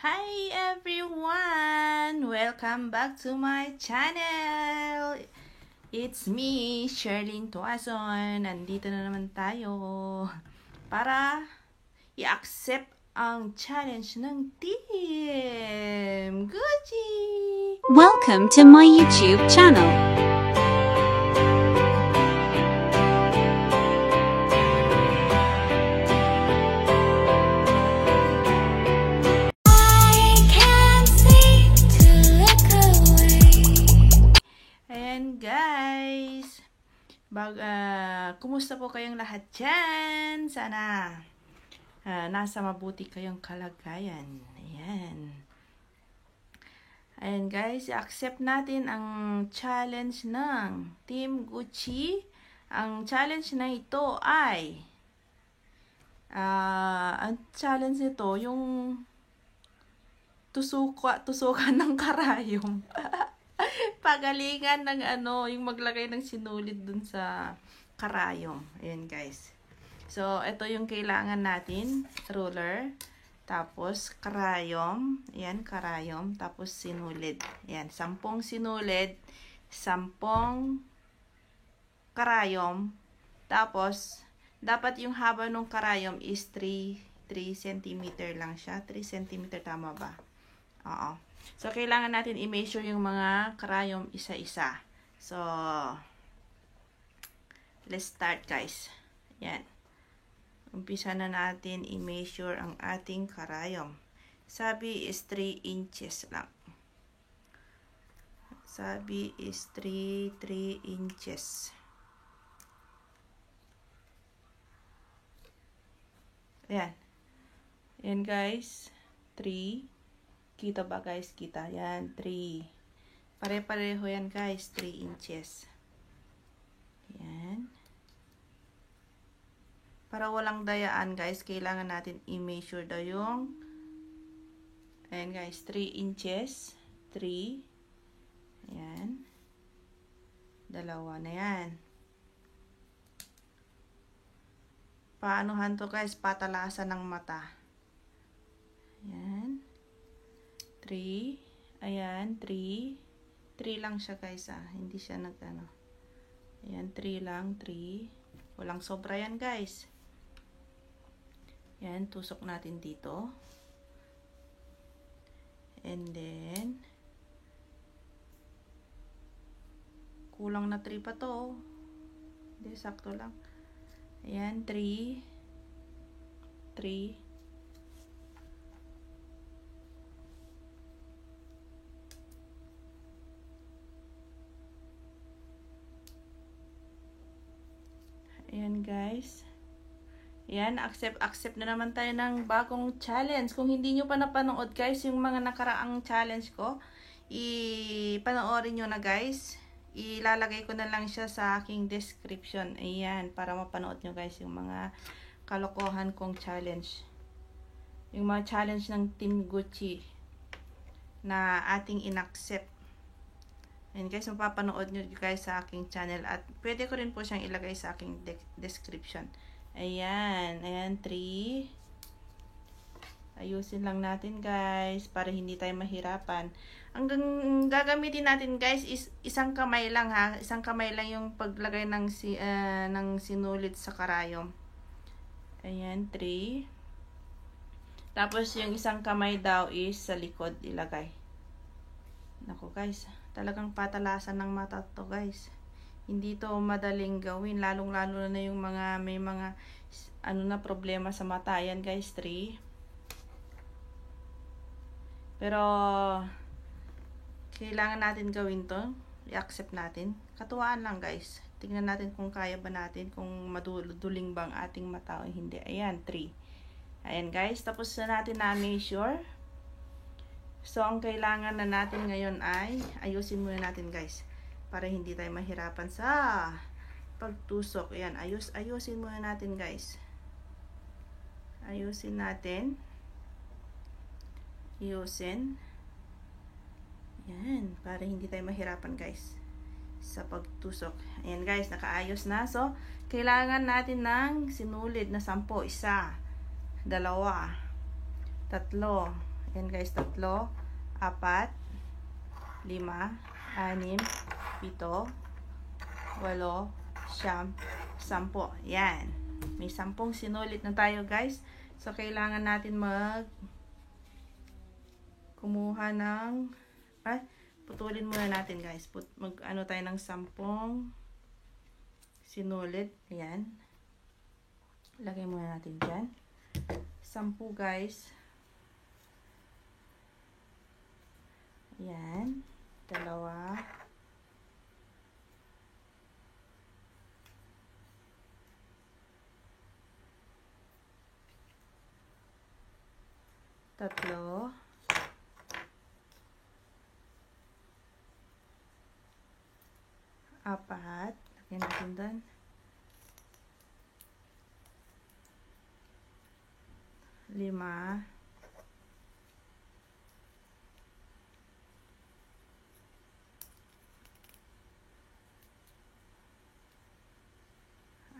Hi everyone! Welcome back to my channel! It's me, Sherlyn Tuason. Nandito na naman tayo para i-accept ang challenge ng Team Gucci! Welcome to my YouTube channel. Guys, kumusta po kayong lahat dyan? Sana nasa mabuti kayong kalagayan. Ayan guys, i-accept natin ang challenge ng Team Gucci. Ang challenge na ito ay ang challenge nito yung tusukan ng karayom. Pagalingan ng yung maglagay ng sinulid dun sa karayom. Ayan guys. So, ito yung kailangan natin. Ruler. Tapos, karayom. Ayan, karayom. Tapos, sinulid. Ayan, 10 sinulid. 10 karayom. Tapos, dapat yung haba ng karayom is 3 cm lang siya. 3 cm, tama ba? Oo. So, kailangan natin i-measure yung mga karayom isa-isa. So, let's start guys. Yan. Umpisa na natin i-measure ang ating karayom. Sabi is 3 inches lang. Sabi is 3 inches. Ayan. Ayan guys. 3. Kita ba guys? Kita. Yan. 3. Pare-pareho yan guys. 3 inches. Yan. Para walang dayaan guys, kailangan natin i-measure daw yung ayan guys. 3 inches. 3. Yan. 2 na yan. Paanohan to guys? Patalasan ng mata. Yan. 3. Ayan, 3. 3 lang siya guys Hindi siya Ayan, 3 lang, 3. Walang sobra yan guys. Ayan, tusok natin dito. And then, kulang na 3 pa to. Hindi, sakto lang. Ayan, 3. 3. Ayan guys. Ayan, accept na naman tayo ng bagong challenge. Kung hindi nyo pa napanood guys, yung mga nakaraang challenge ko, panoorin nyo na guys. Ilalagay ko na lang siya sa aking description. Ayan, para mapanood nyo guys yung mga kalokohan kong challenge. Yung mga challenge ng Team Gucci na ating inaccept. Ayan guys, mapapanood nyo guys sa aking channel. At pwede ko rin po siyang ilagay sa aking description. Ayan. Ayan, 3. Ayusin lang natin guys, para hindi tayo mahirapan. Ang gagamitin natin guys is isang kamay lang Isang kamay lang yung paglagay ng sinulid sa karayom. Ayan, 3. Tapos yung isang kamay daw is sa likod ilagay. Naku guys, talagang patalasan ng mata to guys. Hindi to madaling gawin, lalong-lalo na yung may mga na problema sa mata. Ayan guys, 3. Pero kailangan natin gawin to. I-accept natin. Katuwaan lang guys. Tingnan natin kung kaya ba natin, kung maduling bang ating mata o hindi. Ayan, 3. Ayan guys, tapos na natin na measure. So, ang kailangan na natin ngayon ay, ayusin muna natin guys. Para hindi tayo mahirapan sa pagtusok. Ayan, ayusin muna natin guys. Ayusin natin. Ayusin. Ayan, para hindi tayo mahirapan guys sa pagtusok. Ayan guys, nakaayos na. So, kailangan natin ng sinulid na 10. 1, 2, 3, Yan guys, 3, 4, 5, 6, 7, 8, 9, 10. Yan. May 10 sinulit na tayo guys. So, kailangan natin kumuha ng putulin muna natin guys. Mag-ano tayo ng 10 sinulit. Ayan. Lagay muna natin dyan. 10 guys. Ayan. 2. 3. 4. Lagyan natin doon. 5.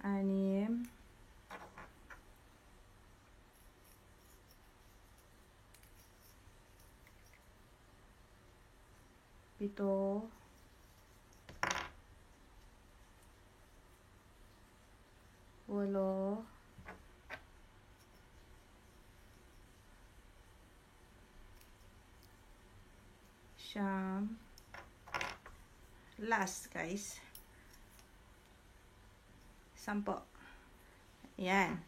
6. 7. 8. 9. Last guys. 10. Ayan.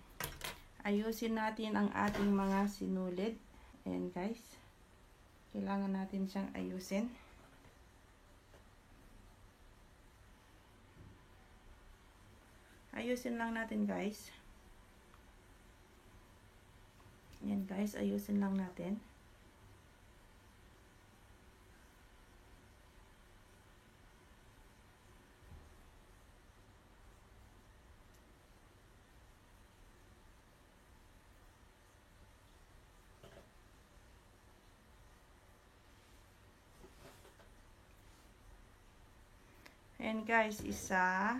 Ayusin natin ang ating mga sinulid. Ayan guys. Kailangan natin siyang ayusin. Ayusin lang natin guys. Ayan guys. Ayusin lang natin. Ayan guys, isa.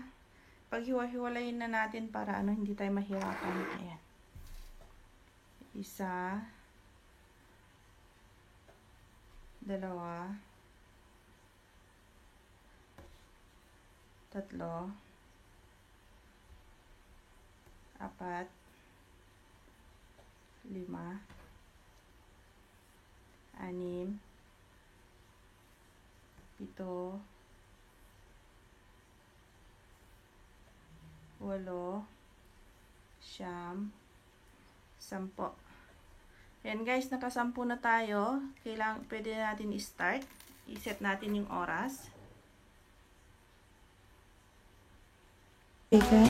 Paghiwa-hiwalayin na natin para hindi tayo mahirapan. Ayan. Isa. 2. 3. 4. 5. 6. 7. 8, 9, 10. Ayan guys, naka-10 na tayo. Pwede natin i-start. I-set natin yung oras. Okay guys.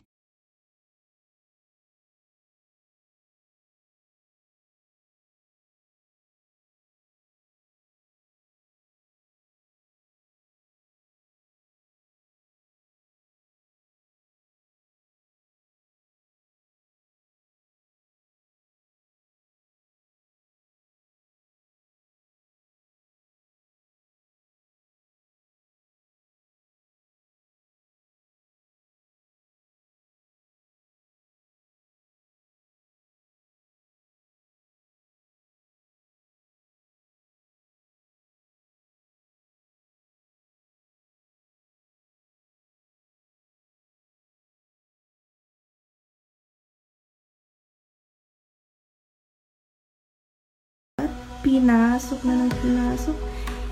Pinasok na ng pinasok.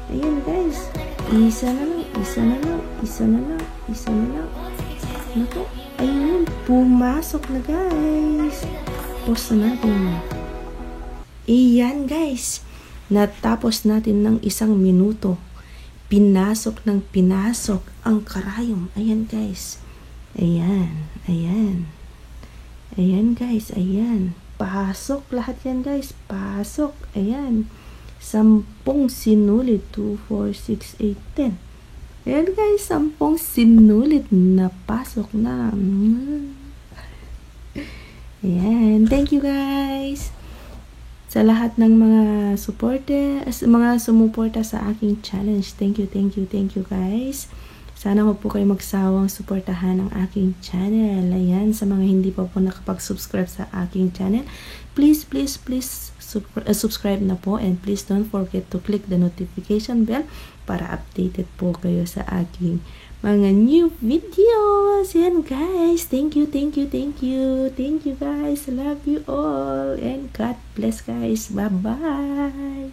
Ayan guys. Isa na lang. Naku. Ayun. Pumasok na guys. Pause na natin. Ayan guys. Natapos natin ng 1 minuto. Pinasok ng pinasok ang karayom. Ayan guys. Ayan. Ayan guys. Ayan. Pasok lahat yan guys. Pasok. Ayan. 10 sinulit. 2, 4, 6, 8, 10. Ayan guys. 10 sinulit na pasok na. Ayan. Thank you guys. Sa lahat ng mga sumuporta sa aking challenge. Thank you guys. Sana wag po kayo magsawang suportahan ang aking channel. Ayan, sa mga hindi pa po nakapag-subscribe sa aking channel, please subscribe na po, and please don't forget to click the notification bell para updated po kayo sa aking mga new videos. Yan guys, thank you guys, love you all, and God bless guys, bye bye.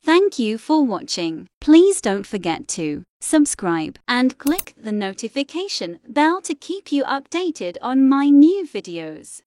Thank you for watching. Please don't forget to subscribe and click the notification bell to keep you updated on my new videos.